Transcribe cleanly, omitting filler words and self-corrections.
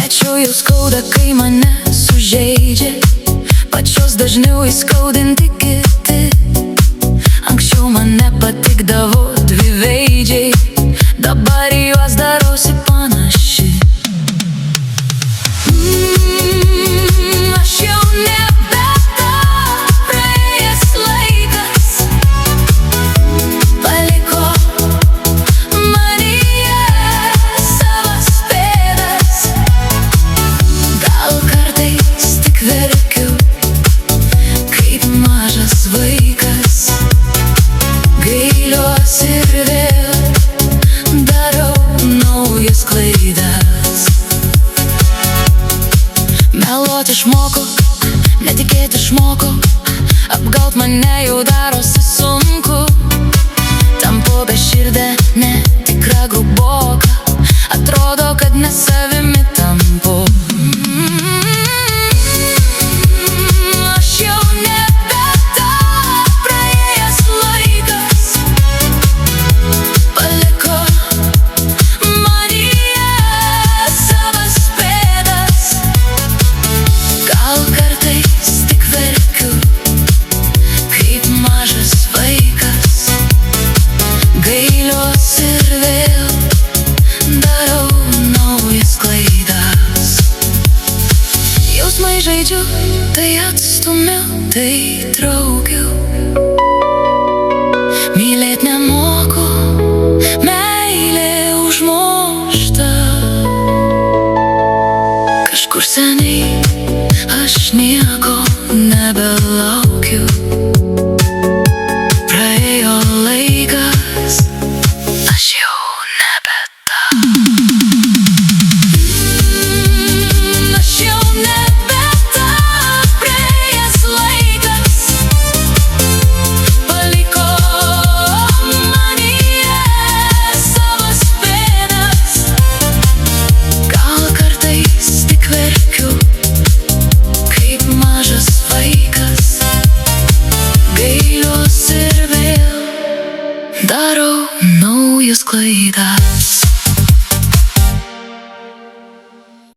Nečuoju skauda, kai mane sužeidžia, pačios dažniau įskaudinti kiti. Anksčiau man nepatikdavo dviveidžiai, dabar į juos darosi panaši. Aš jau nebe ta, praėjęs laikas paliko manyje savas pėdas. Gal kartais tik verkiu kaip mažas vaikas, gailiuosi ir vėl darau naujas klaidas. Meluot išmokau, netikėt išmokau, apgaut mane jau darosi sunku. Tampu beširdė, netikra, gruboka, atrodo, kad ne savimi tampu. Aš jau nebe ta, praėjęs laikas paliko manyje savas pėdas. Gal kartais tik verkiu kaip mažas vaikas, gailiuosi ir vėl darau naujas klaidas. Jausmai žaidžiu, tai atstumiu, tai traukiu. Mylėt nemoku, meilė užmušta. Kažkur seniai aš nieko nebelaukiu. Praėjo laikas, aš jau nebe ta. Aš jau nebe ta, praėjęs laikas paliko manyje savas pėdas. Gal kartais tik verkiu kaip mažas vaikas, gailiuosi ir vėl darau naujas klaidas.